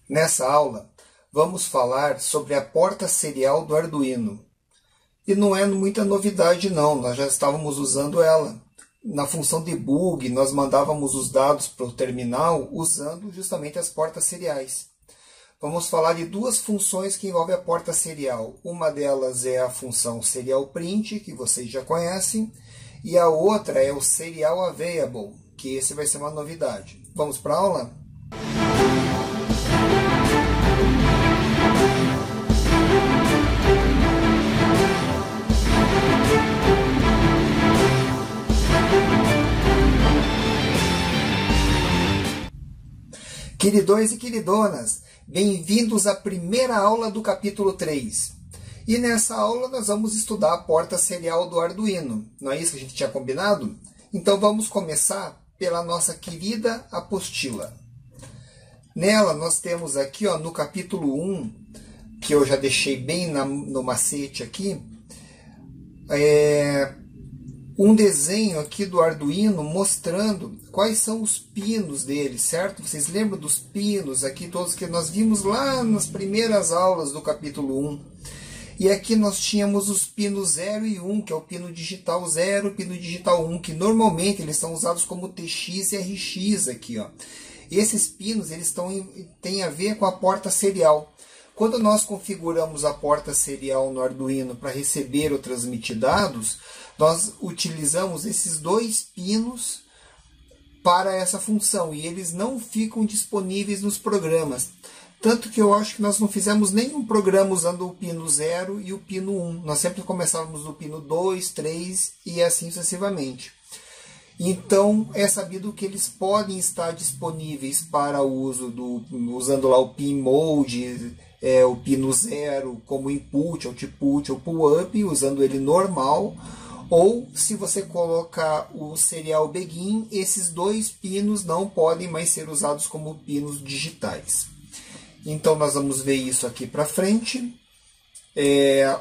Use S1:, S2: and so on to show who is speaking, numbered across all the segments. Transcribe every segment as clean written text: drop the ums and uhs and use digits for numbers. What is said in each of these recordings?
S1: Nessa aula, vamos falar sobre a porta serial do Arduino. E não é muita novidade não, nós já estávamos usando ela. Na função debug, nós mandávamos os dados para o terminal usando justamente as portas seriais. Vamos falar de duas funções que envolvem a porta serial. Uma delas é a função serial print, que vocês já conhecem, e a outra é o serial available, que esse vai ser uma novidade. Vamos para a aula? Queridões e queridonas, bem-vindos à primeira aula do capítulo 3. E nessa aula nós vamos estudar a porta serial do Arduino. Não é isso que a gente tinha combinado? Então vamos começar pela nossa querida apostila. Nela nós temos aqui no capítulo 1, que eu já deixei bem no macete aqui, um desenho aqui do Arduino mostrando quais são os pinos dele, certo? Vocês lembram dos pinos aqui, todos que nós vimos lá nas primeiras aulas do capítulo 1. E aqui nós tínhamos os pinos 0 e 1, que é o pino digital 0 e o pino digital 1, que normalmente eles são usados como TX e RX aqui, ó. Esses pinos eles têm a ver com a porta serial. Quando nós configuramos a porta serial no Arduino para receber ou transmitir dados, nós utilizamos esses dois pinos para essa função e eles não ficam disponíveis nos programas. Tanto que eu acho que nós não fizemos nenhum programa usando o pino 0 e o pino 1. Nós sempre começávamos do pino 2, 3 e assim sucessivamente. Então, é sabido que eles podem estar disponíveis para o uso usando lá o pin mode, o pino 0 como input, output ou pull-up, usando ele normal. Ou, se você colocar o serial begin, esses dois pinos não podem mais ser usados como pinos digitais. Então, nós vamos ver isso aqui para frente.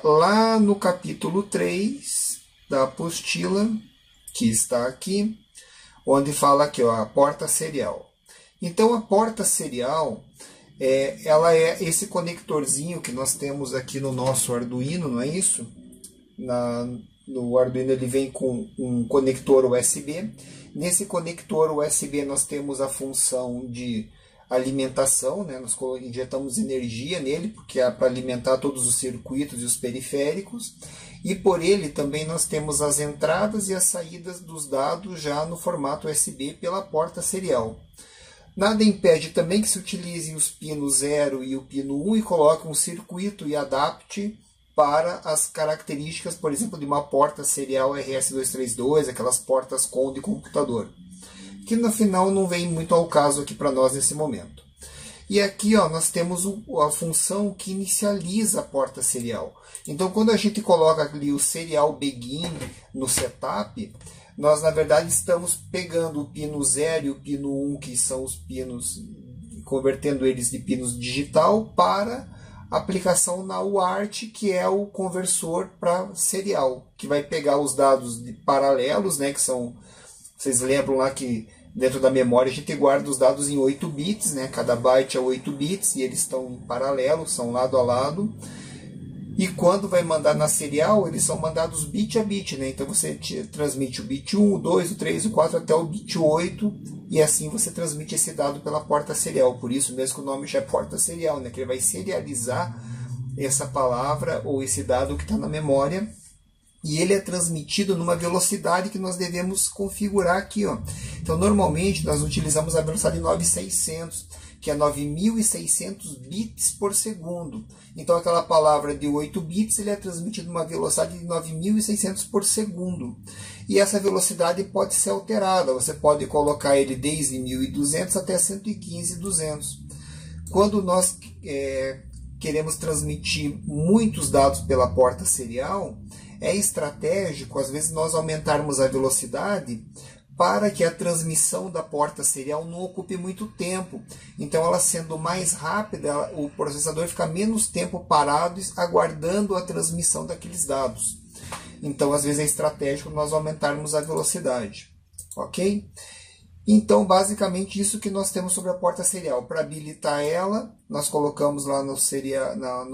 S1: Lá no capítulo 3 da apostila, que está aqui, onde fala aqui, a porta serial. Então, a porta serial, ela é esse conectorzinho que nós temos aqui no nosso Arduino, não é isso? No Arduino ele vem com um conector USB. Nesse conector USB nós temos a função de alimentação, né? Nós injetamos energia nele, porque é para alimentar todos os circuitos e os periféricos. E por ele também nós temos as entradas e as saídas dos dados já no formato USB pela porta serial. Nada impede também que se utilize os pinos 0 e o pino 1 e coloque um circuito e adapte para as características, por exemplo, de uma porta serial RS232, aquelas portas com de computador, que no final não vem muito ao caso aqui para nós nesse momento. E aqui nós temos a função que inicializa a porta serial. Então, quando a gente coloca ali o serial begin no setup, nós na verdade estamos pegando o pino 0 e o pino 1, que são os pinos, convertendo eles de pinos digital para aplicação na UART, que é o conversor para serial, que vai pegar os dados de paralelos, né, que são, vocês lembram lá que dentro da memória a gente guarda os dados em 8 bits, né, cada byte é 8 bits e eles estão em paralelo, são lado a lado. E quando vai mandar na serial, eles são mandados bit a bit, né? Então você transmite o bit 1, o 2, o 3, o 4 até o bit 8, e assim você transmite esse dado pela porta serial. Por isso mesmo que o nome já é porta serial, né? Que ele vai serializar essa palavra ou esse dado que está na memória, e ele é transmitido numa velocidade que nós devemos configurar aqui, ó. Então normalmente nós utilizamos a velocidade 9600, que é 9.600 bits por segundo. Então aquela palavra de 8 bits ele é transmitido numa velocidade de 9.600 por segundo. E essa velocidade pode ser alterada. Você pode colocar ele desde 1.200 até 115.200. Quando nós queremos transmitir muitos dados pela porta serial, é estratégico, às vezes, nós aumentarmos a velocidade para que a transmissão da porta serial não ocupe muito tempo. Então, ela sendo mais rápida, o processador fica menos tempo parado aguardando a transmissão daqueles dados. Então, às vezes é estratégico nós aumentarmos a velocidade. Ok? Então, basicamente, isso que nós temos sobre a porta serial. Para habilitar ela, nós colocamos lá no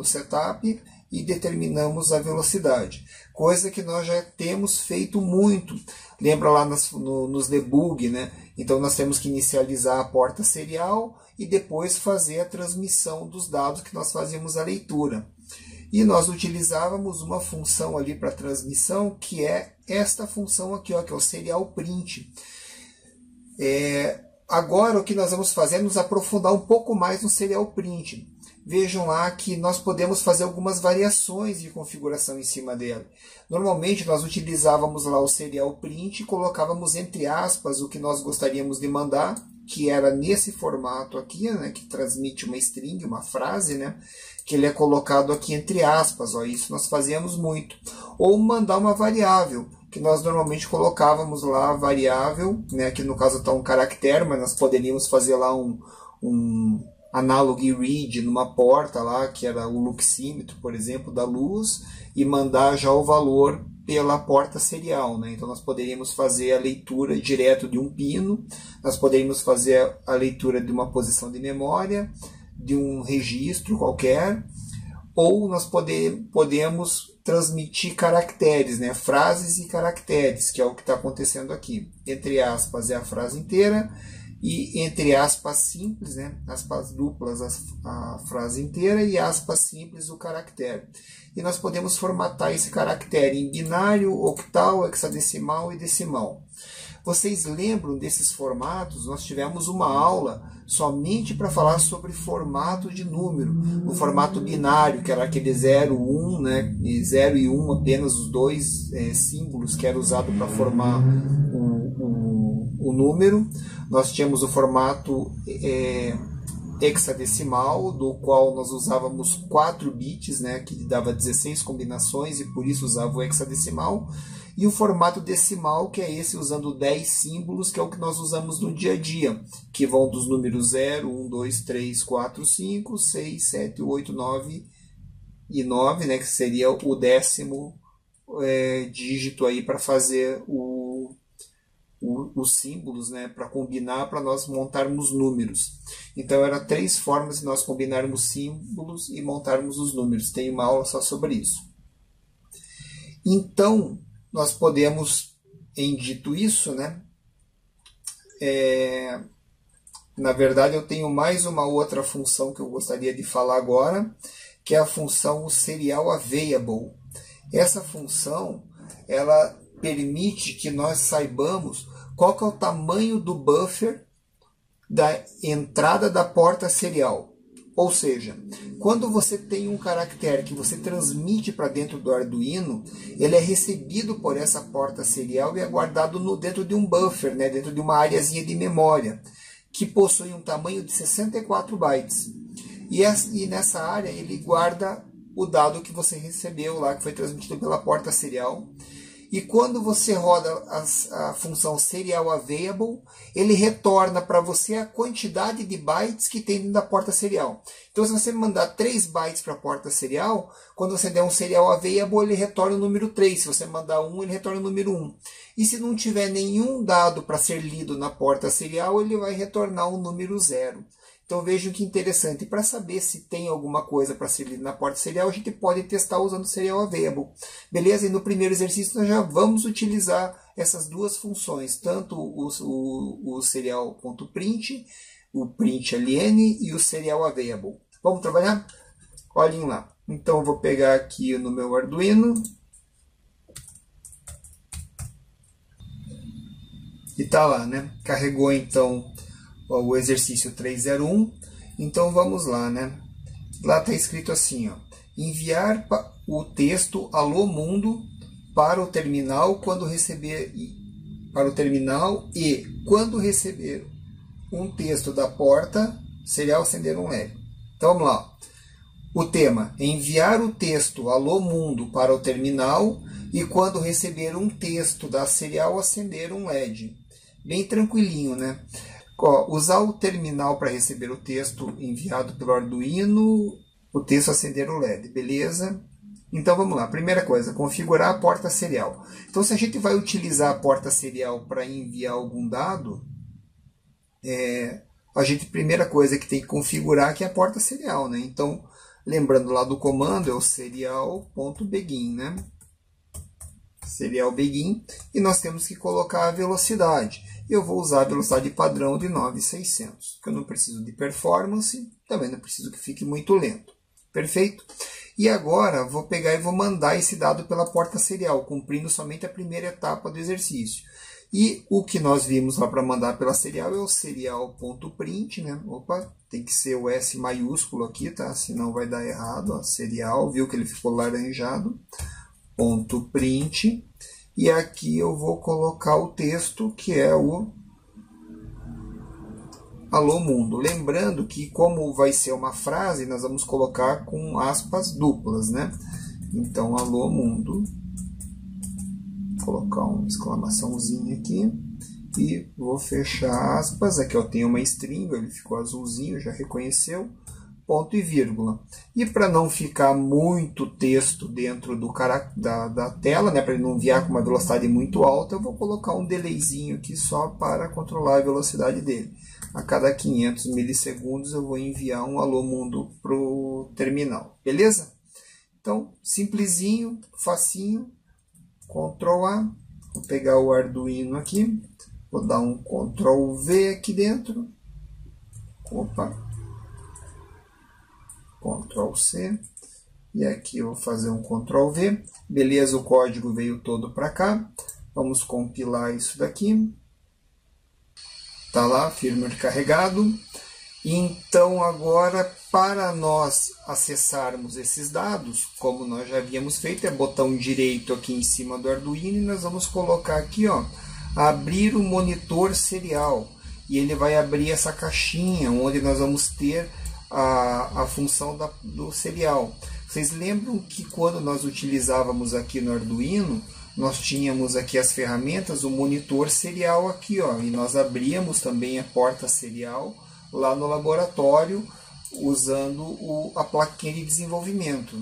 S1: setup e determinamos a velocidade. Coisa que nós já temos feito muito. Lembra lá nos debug, né? Então, nós temos que inicializar a porta serial e depois fazer a transmissão dos dados que nós fazíamos a leitura. E nós utilizávamos uma função ali para transmissão, que é esta função aqui, ó, que é o serial print. Agora o que nós vamos fazer é nos aprofundar um pouco mais no serial print. Vejam lá que nós podemos fazer algumas variações de configuração em cima dele. Normalmente nós utilizávamos lá o serial print e colocávamos entre aspas o que nós gostaríamos de mandar, que era nesse formato aqui, né, que transmite uma string, uma frase, né, que ele é colocado aqui entre aspas, ó, isso nós fazíamos muito. Ou mandar uma variável, que nós normalmente colocávamos lá a variável, né, que no caso está um caractere, mas nós poderíamos fazer lá um analog read numa porta lá, que era o luxímetro, por exemplo, da luz, e mandar já o valor pela porta serial, né? Então nós poderíamos fazer a leitura direto de um pino, nós poderíamos fazer a leitura de uma posição de memória, de um registro qualquer, ou nós podemos transmitir caracteres, né? Frases e caracteres, que é o que está acontecendo aqui. Entre aspas é a frase inteira, e entre aspas simples, né? Aspas duplas a frase inteira e aspas simples o caractere. E nós podemos formatar esse caractere em binário, octal, hexadecimal e decimal. Vocês lembram desses formatos? Nós tivemos uma aula somente para falar sobre formato de número. O formato binário, que era aquele 0, 1, né? 0 e 1, apenas os dois símbolos que era usado para formar o número. Nós tínhamos o formato hexadecimal, do qual nós usávamos 4 bits, né, que dava 16 combinações e por isso usava o hexadecimal. E o formato decimal, que é esse usando 10 símbolos, que é o que nós usamos no dia a dia, que vão dos números 0, 1, 2, 3, 4, 5, 6, 7, 8, 9 e 9, né, que seria o 10º dígito aí para fazer os símbolos, né, para combinar, para nós montarmos números. Então, eram 3 formas de nós combinarmos símbolos e montarmos os números. Tem uma aula só sobre isso. Então, nós podemos, em dito isso, né, na verdade, eu tenho mais uma outra função que eu gostaria de falar agora, que é a função serial available. Essa função, ela permite que nós saibamos qual que é o tamanho do buffer da entrada da porta serial. Ou seja, quando você tem um caractere que você transmite para dentro do Arduino, ele é recebido por essa porta serial e é guardado dentro de um buffer, né, dentro de uma areazinha de memória, que possui um tamanho de 64 bytes. E nessa área ele guarda o dado que você recebeu lá, que foi transmitido pela porta serial. E quando você roda a função serial available, ele retorna para você a quantidade de bytes que tem dentro da porta serial. Então, se você mandar 3 bytes para a porta serial, quando você der um serial available, ele retorna o número 3. Se você mandar 1, ele retorna o número 1. E se não tiver nenhum dado para ser lido na porta serial, ele vai retornar o número 0. Então vejam que interessante. Para saber se tem alguma coisa para ser lida na porta serial, a gente pode testar usando o serial available. Beleza? E no primeiro exercício nós já vamos utilizar essas duas funções, tanto o serial.print, o println e o serial available. Vamos trabalhar? Olhem lá. Então eu vou pegar aqui no meu Arduino. E tá lá, né? Carregou então o exercício 301. Então vamos lá, né? Lá está escrito assim, ó: enviar o texto alô mundo para o terminal quando receber quando receber um texto da porta serial acender um LED. Então vamos lá. O tema: enviar o texto alô mundo para o terminal e quando receber um texto da serial acender um LED. Bem tranquilinho, né? Usar o terminal para receber o texto enviado pelo Arduino, o texto acender o LED, beleza? Então vamos lá, primeira coisa, configurar a porta serial. Então se a gente vai utilizar a porta serial para enviar algum dado, a primeira coisa que tem que configurar que é a porta serial, né? Então, lembrando lá do comando, é o serial.begin, né? Serial begin, e nós temos que colocar a velocidade. Eu vou usar a velocidade padrão de 9.600, porque eu não preciso de performance, também não preciso que fique muito lento. Perfeito? E agora vou pegar e vou mandar esse dado pela porta serial, cumprindo somente a primeira etapa do exercício. E o que nós vimos lá para mandar pela serial é o serial.print, né? Opa, tem que ser o S maiúsculo aqui, tá? Senão vai dar errado, ó, serial, viu que ele ficou laranjado. .print, e aqui eu vou colocar o texto que é o Alô Mundo. Lembrando que como vai ser uma frase, nós vamos colocar com aspas duplas, né? Então, Alô Mundo, vou colocar uma exclamaçãozinha aqui e vou fechar aspas. Aqui eu tenho uma string, ele ficou azulzinho, já reconheceu. Ponto e vírgula. E para não ficar muito texto dentro da tela, né, para ele não enviar com uma velocidade muito alta, eu vou colocar um delayzinho aqui só para controlar a velocidade dele. A cada 500 milissegundos eu vou enviar um Alô Mundo para o terminal. Beleza? Então, simplesinho, facinho. Ctrl A. Vou pegar o Arduino aqui. Vou dar um Ctrl V aqui dentro. Opa. Ctrl C, e aqui eu vou fazer um Ctrl V, beleza, o código veio todo para cá, vamos compilar isso daqui, tá lá, firmware carregado. Então agora para nós acessarmos esses dados, como nós já havíamos feito, é botão direito aqui em cima do Arduino, e nós vamos colocar aqui, ó, abrir o monitor serial, e ele vai abrir essa caixinha, onde nós vamos ter a função do serial. Vocês lembram que quando nós utilizávamos aqui no Arduino, nós tínhamos aqui as ferramentas, o monitor serial aqui, ó, e nós abríamos também a porta serial lá no laboratório, usando a plaquinha de desenvolvimento.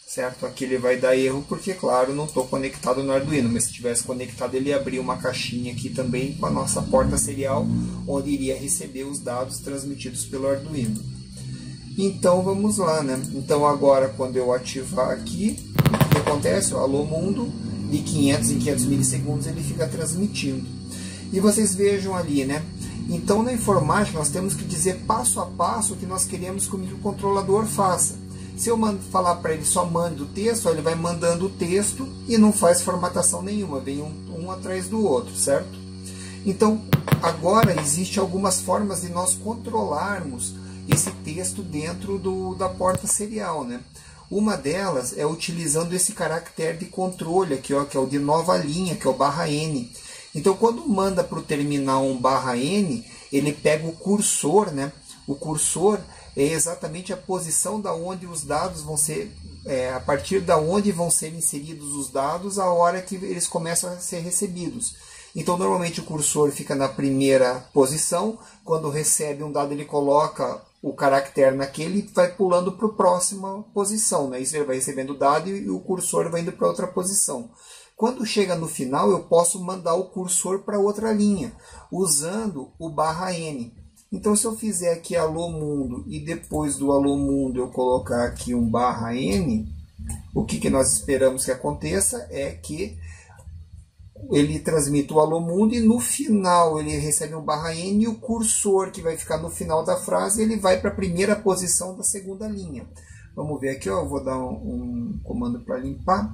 S1: Certo? Aqui ele vai dar erro porque, claro, não estou conectado no Arduino, mas se tivesse conectado ele ia abrir uma caixinha aqui também com a nossa porta serial, onde iria receber os dados transmitidos pelo Arduino. Então vamos lá, né? Então agora quando eu ativar aqui, o que acontece? O Alô Mundo, de 500 em 500 milissegundos ele fica transmitindo. E vocês vejam ali, né? Então na informática nós temos que dizer passo a passo o que nós queremos que o microcontrolador faça. Se eu falar para ele só mande o texto, ele vai mandando o texto e não faz formatação nenhuma, vem um atrás do outro, certo? Então agora existem algumas formas de nós controlarmos esse texto dentro da porta serial, né? Uma delas é utilizando esse caractere de controle aqui, ó, que é o de nova linha, que é o /n. Então, quando manda para o terminal um /n, ele pega o cursor, né? O cursor é exatamente a posição da onde os dados vão ser, a partir da onde vão ser inseridos os dados, a hora que eles começam a ser recebidos. Então, normalmente o cursor fica na primeira posição. Quando recebe um dado, ele coloca o caractere naquele e vai pulando para a próxima posição, né? Isso ele vai recebendo o dado e o cursor vai indo para outra posição. Quando chega no final, eu posso mandar o cursor para outra linha, usando o /n. Então, se eu fizer aqui Alô Mundo e depois do Alô Mundo eu colocar aqui um /n, o que nós esperamos que aconteça é que ele transmite o Alô Mundo e no final ele recebe um /n e o cursor que vai ficar no final da frase ele vai para a primeira posição da segunda linha. Vamos ver aqui, ó, eu vou dar um comando para limpar.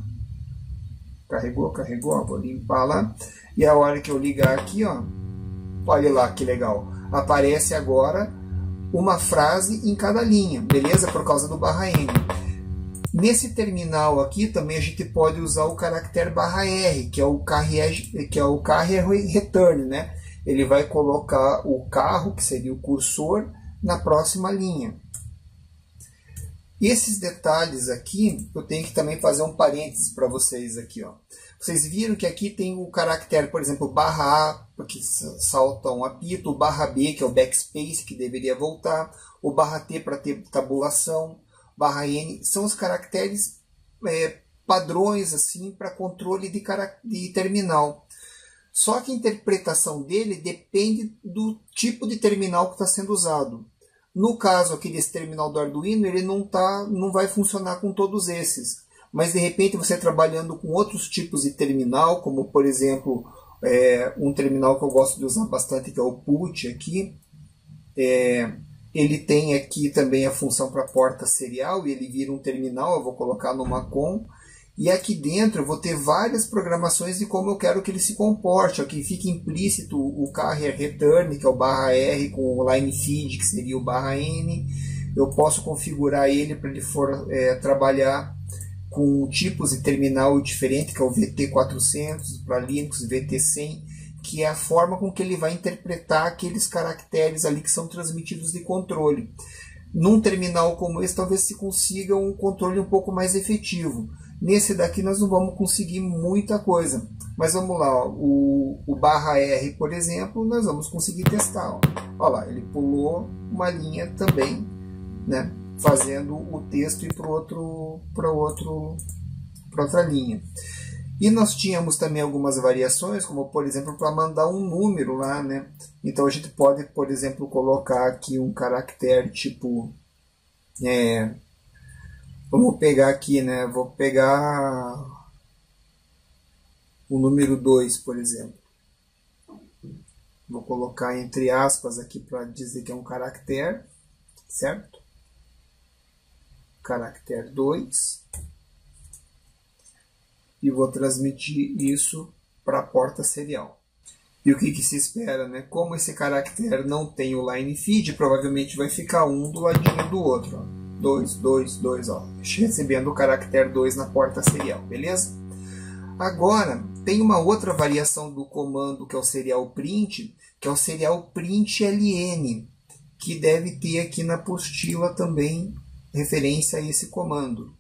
S1: Carregou, ó, vou limpar lá. E a hora que eu ligar aqui, ó, olha lá que legal. Aparece agora uma frase em cada linha, beleza? Por causa do /n. Nesse terminal aqui também a gente pode usar o caractere /r, que é o carrier return, né? Ele vai colocar o carro, que seria o cursor, na próxima linha. E esses detalhes aqui, eu tenho que também fazer um parênteses para vocês aqui, ó. Vocês viram que aqui tem o caractere, por exemplo, /a, que salta um apito, o /b, que é o backspace, que deveria voltar, o /t para ter tabulação, /n, são os caracteres padrões assim para controle de terminal. Só que a interpretação dele depende do tipo de terminal que está sendo usado. No caso aqui desse terminal do Arduino, ele não vai funcionar com todos esses. Mas de repente você trabalhando com outros tipos de terminal, como por exemplo, um terminal que eu gosto de usar bastante, que é o PUT aqui. Ele tem aqui também a função para porta serial, e ele vira um terminal, eu vou colocar numa COM. E aqui dentro eu vou ter várias programações de como eu quero que ele se comporte. Aqui fica implícito o carrier return, que é o /R, com o line feed, que seria o /N. Eu posso configurar ele para ele trabalhar com tipos de terminal diferente, que é o VT400, para Linux, VT100, que é a forma com que ele vai interpretar aqueles caracteres ali que são transmitidos de controle. Num terminal como esse, talvez se consiga um controle um pouco mais efetivo. Nesse daqui nós não vamos conseguir muita coisa. Mas vamos lá, ó, o /R, por exemplo, nós vamos conseguir testar. Ó. Olha lá, ele pulou uma linha também, né, fazendo o texto ir para outra linha. E nós tínhamos também algumas variações, como por exemplo para mandar um número lá, né? Então a gente pode, por exemplo, colocar aqui um caractere tipo, vamos pegar aqui, né? Vou pegar o número 2, por exemplo. Vou colocar entre aspas aqui para dizer que é um caractere, certo? Caractere 2. E vou transmitir isso para a porta serial. E o que se espera, né? Como esse caractere não tem o line feed, provavelmente vai ficar um do ladinho do outro. 2, 2, 2, recebendo o caractere 2 na porta serial, beleza? Agora, tem uma outra variação do comando que é o serial print, que é o serial print ln, que deve ter aqui na apostila também referência a esse comando.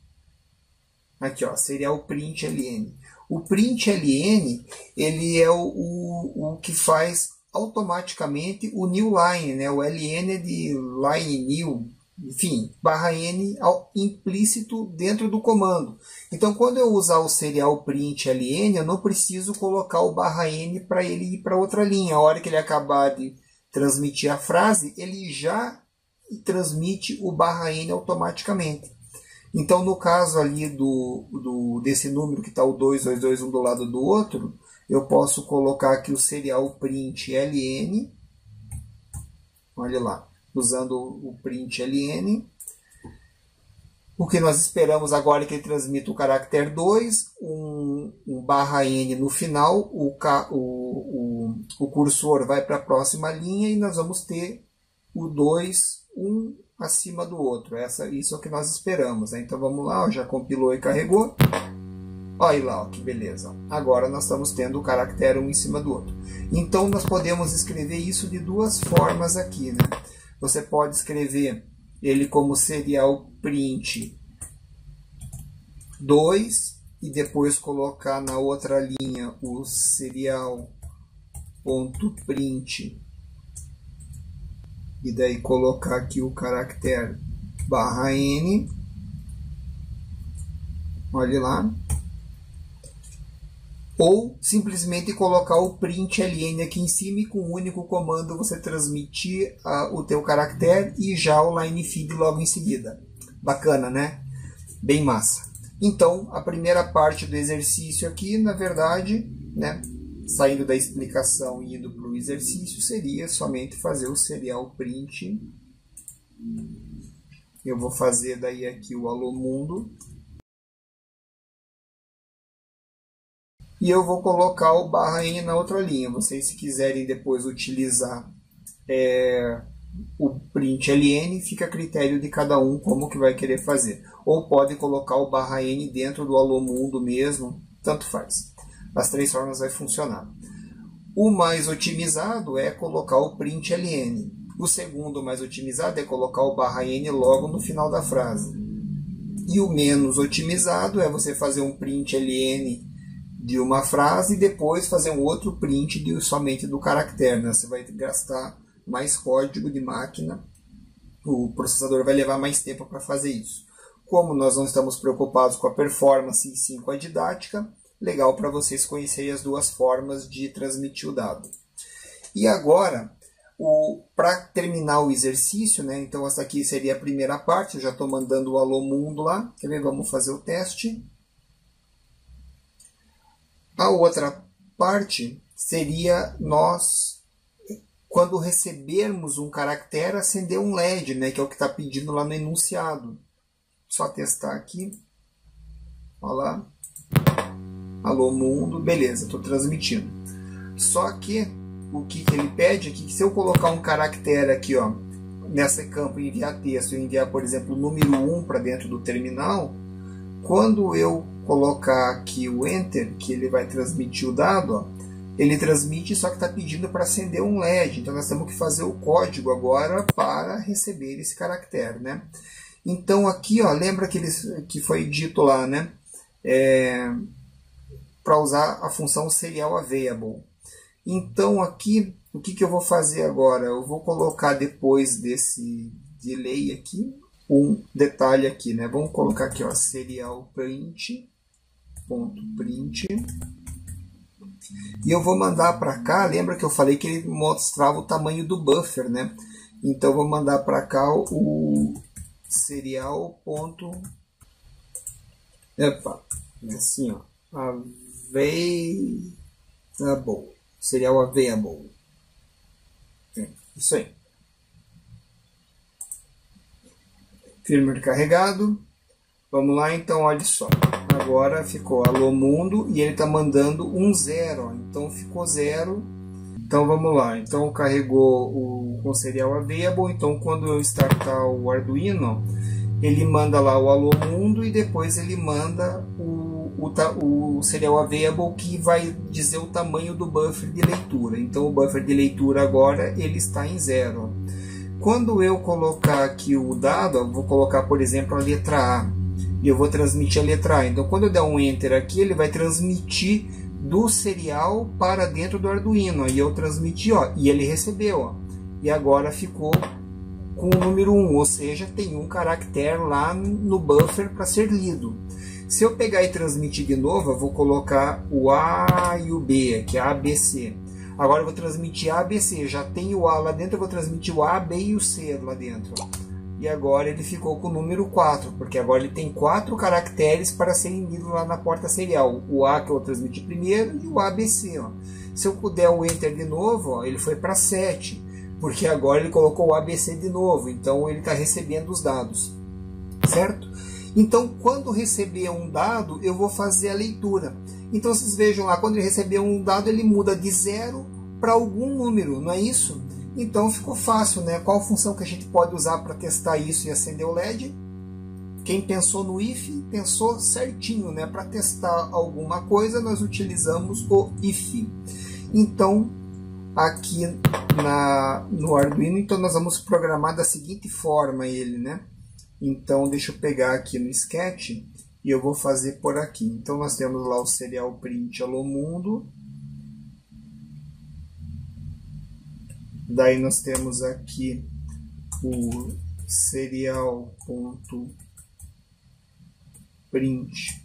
S1: Aqui, ó, serial print ln. O print ln, ele é o que faz automaticamente o new line, né? O ln é de line new, enfim, /n implícito dentro do comando. Então, quando eu usar o serial print ln, eu não preciso colocar o /n para ele ir para outra linha. A hora que ele acabar de transmitir a frase, ele já transmite o /n automaticamente. Então, no caso ali desse número que está o 2, 2, 2, um do lado do outro, eu posso colocar aqui o serial print ln, olha lá, usando o print ln. O que nós esperamos agora é que ele transmita o caractere 2, um /n no final, o cursor vai para a próxima linha e nós vamos ter o 2, 1 acima do outro. Isso é o que nós esperamos, né? Então vamos lá, ó, já compilou e carregou. Olha lá, ó, que beleza. Agora nós estamos tendo o caractere um em cima do outro. Então nós podemos escrever isso de duas formas aqui, né? Você pode escrever ele como serial print 2 e depois colocar na outra linha o serial.print e daí colocar aqui o caractere /n, olha lá, ou simplesmente colocar o print ln aqui em cima e com um único comando você transmitir o teu caractere e já o line feed logo em seguida. Bacana, né? Bem massa. Então, a primeira parte do exercício aqui, na verdade, né, saindo da explicação e indo para o exercício, seria somente fazer o serial print. Eu vou fazer daí aqui o alô mundo. E eu vou colocar o /n na outra linha. Vocês, se quiserem depois utilizar o print ln, fica a critério de cada um como que vai querer fazer. Ou pode colocar o /n dentro do alô mundo mesmo, tanto faz. As três formas vai funcionar. O mais otimizado é colocar o print ln. O segundo mais otimizado é colocar o /n logo no final da frase. E o menos otimizado é você fazer um print ln de uma frase e depois fazer um outro print somente do caractere, né? Você vai gastar mais código de máquina, o processador vai levar mais tempo para fazer isso. Como nós não estamos preocupados com a performance e sim com a didática, legal para vocês conhecerem as duas formas de transmitir o dado. E agora, para terminar o exercício, né? Então essa aqui seria a primeira parte, eu já estou mandando o alô mundo lá. Quer ver? Vamos fazer o teste. A outra parte seria nós, quando recebermos um caractere, acender um LED, né? Que é o que está pedindo lá no enunciado. Só testar aqui. Olha lá. Alô mundo, beleza, estou transmitindo. Só que o que ele pede é que se eu colocar um caractere aqui, ó, nesse campo enviar texto, e enviar, por exemplo, o número 1 para dentro do terminal, quando eu colocar aqui o Enter, que ele vai transmitir o dado, ó, ele transmite, só que está pedindo para acender um LED. Então nós temos que fazer o código agora para receber esse caractere, né? Então aqui, ó, lembra que foi dito lá, né? Para usar a função serial available. Então aqui, o que eu vou fazer agora? Eu vou colocar depois desse delay aqui, um detalhe aqui, né? Vamos colocar aqui, ó, serial print, ponto print. E eu vou mandar para cá, lembra que eu falei que ele mostrava o tamanho do buffer, né? Então eu vou mandar para cá o serial ponto, assim, ó, available, serial available. Isso aí. Firmware carregado. Vamos lá, então, olha só. Agora ficou alô mundo e ele está mandando um 0. Então ficou 0. Então vamos lá. Então carregou o serial available. Então quando eu startar o Arduino, ele manda lá o alô mundo e depois ele manda o serial available, que vai dizer o tamanho do buffer de leitura. Então o buffer de leitura agora ele está em 0. Quando eu colocar aqui o dado, eu vou colocar, por exemplo, a letra A. E eu vou transmitir a letra A. Então quando eu der um Enter aqui, ele vai transmitir do serial para dentro do Arduino. Aí eu transmiti, ó, e ele recebeu. Ó, e agora ficou com o número 1, ou seja, tem um caractere lá no buffer para ser lido. Se eu pegar e transmitir de novo, eu vou colocar o A e o B, que é ABC. Agora eu vou transmitir ABC, já tem o A lá dentro, eu vou transmitir o A, B e o C lá dentro. E agora ele ficou com o número 4, porque agora ele tem 4 caracteres para serem lidos lá na porta serial. O A que eu vou transmitir primeiro e o ABC. Ó. Se eu puder o Enter de novo, ó, ele foi para 7, porque agora ele colocou o ABC de novo, então ele está recebendo os dados, certo? Então, quando receber um dado, eu vou fazer a leitura. Então, vocês vejam lá, quando ele receber um dado, ele muda de 0 para algum número, não é isso? Então, ficou fácil, né? Qual função que a gente pode usar para testar isso e acender o LED? Quem pensou no if, pensou certinho, né? Para testar alguma coisa, nós utilizamos o if. Então, aqui no Arduino, então nós vamos programar da seguinte forma ele, né? Então, deixa eu pegar aqui no Sketch e eu vou fazer por aqui. Então, nós temos lá o serial print alô mundo. Daí nós temos aqui o serial.print.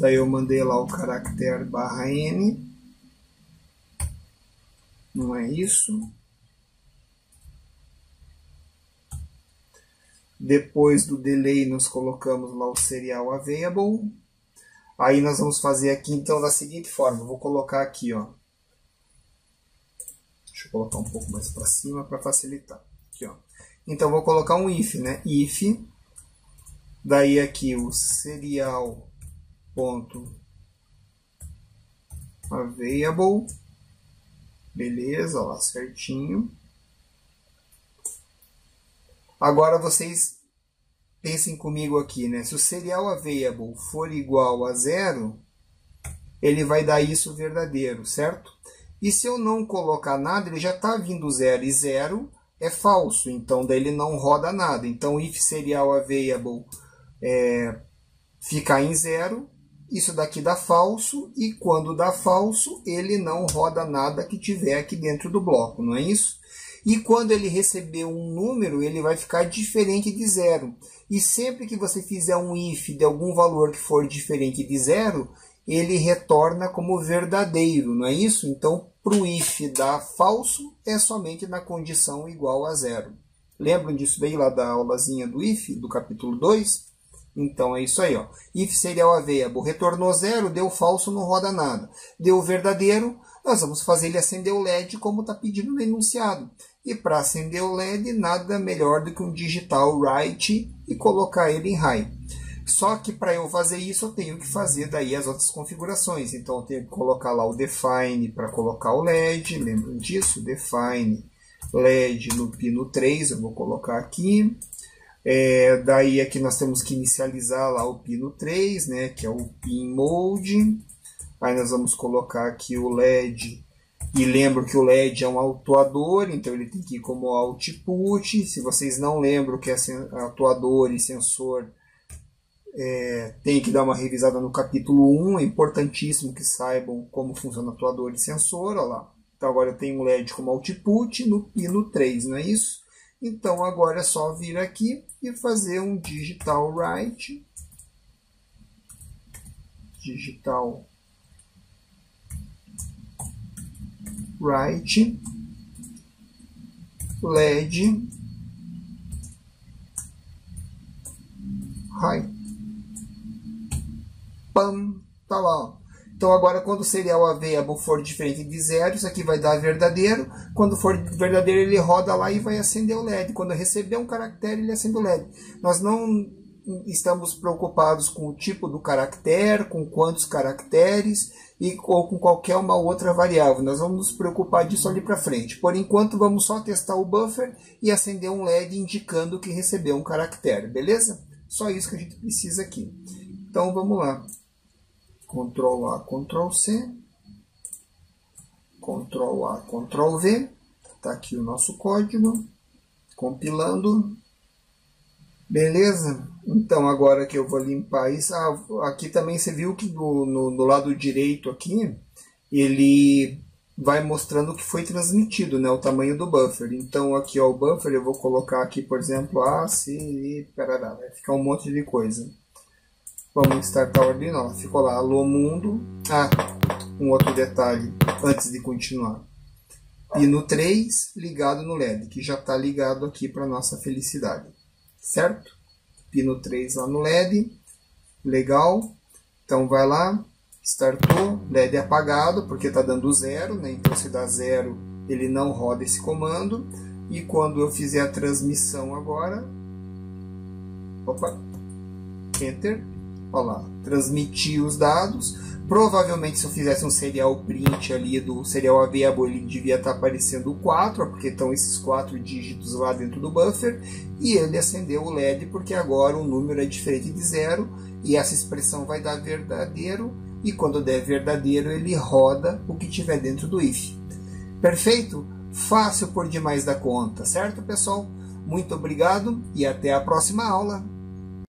S1: Daí eu mandei lá o caractere /n. Não é isso. Depois do delay, nós colocamos lá o serial available. Aí nós vamos fazer aqui, então, da seguinte forma. Eu vou colocar aqui, ó. Deixa eu colocar um pouco mais para cima para facilitar. Aqui, ó. Então, vou colocar um if, né? If. Daí aqui o serial.available. Beleza, ó lá, certinho. Agora vocês pensem comigo aqui, né? Se o serial available for igual a 0, ele vai dar isso verdadeiro, certo? E se eu não colocar nada, ele já está vindo 0, e 0 é falso, então daí ele não roda nada. Então, if serial available ficar em 0, isso daqui dá falso, e quando dá falso, ele não roda nada que tiver aqui dentro do bloco, não é isso? E quando ele receber um número, ele vai ficar diferente de 0. E sempre que você fizer um if de algum valor que for diferente de 0, ele retorna como verdadeiro, não é isso? Então, para o if dar falso, é somente na condição igual a 0. Lembram disso daí lá da aulazinha do if, do capítulo 2? Então, é isso aí. Ó. If serial available retornou 0, deu falso, não roda nada. Deu verdadeiro, nós vamos fazer ele acender o LED como está pedido no enunciado. E para acender o LED, nada melhor do que um digital write e colocar ele em high. Só que para eu fazer isso, eu tenho que fazer daí as outras configurações. Então, eu tenho que colocar lá o define para colocar o LED. Lembram disso? Define LED no pino 3, eu vou colocar aqui. Daí aqui nós temos que inicializar lá o pino 3, né, que é o pin mode. Aí nós vamos colocar aqui o LED. E lembro que o LED é um autuador, então ele tem que ir como output. Se vocês não lembram que é autuador e sensor, tem que dar uma revisada no capítulo 1. É importantíssimo que saibam como funciona atuador e sensor. Olha lá. Então agora eu tenho um LED como output no pino 3, não é isso? Então agora é só vir aqui e fazer um digital write. Digital write LED high. Pam, tá lá. Então agora quando o serial available for diferente de 0, isso aqui vai dar verdadeiro. Quando for verdadeiro ele roda lá e vai acender o LED. Quando receber um caractere ele acende o LED. Nós não estamos preocupados com o tipo do caractere, com quantos caracteres ou com qualquer uma outra variável. Nós vamos nos preocupar disso ali para frente. Por enquanto vamos só testar o buffer e acender um LED indicando que recebeu um caractere, beleza? Só isso que a gente precisa aqui. Então vamos lá. Ctrl A, Ctrl C, Ctrl A, Ctrl V, está aqui o nosso código, compilando, beleza? Então agora que eu vou limpar isso, aqui também você viu que no lado direito aqui, ele vai mostrando o que foi transmitido, né? O tamanho do buffer. Então aqui ó, o buffer eu vou colocar aqui, por exemplo, A, C, I, parará, vai ficar um monte de coisa. Vamos startar o Arduino. Ficou lá, alô mundo. Um outro detalhe antes de continuar. Pino 3 ligado no LED, que já está ligado aqui para nossa felicidade. Certo? Pino 3 lá no LED. Legal. Então vai lá. Startou. LED apagado, porque está dando 0. Né? Então se dá 0, ele não roda esse comando. E quando eu fizer a transmissão agora... Opa! Enter. Olha lá, transmitir os dados. Provavelmente se eu fizesse um serial print ali do serial available, ele devia estar aparecendo o 4, porque estão esses 4 dígitos lá dentro do buffer. E ele acendeu o LED porque agora o número é diferente de 0. E essa expressão vai dar verdadeiro. E quando der verdadeiro, ele roda o que tiver dentro do if. Perfeito? Fácil por demais da conta, certo pessoal? Muito obrigado e até a próxima aula.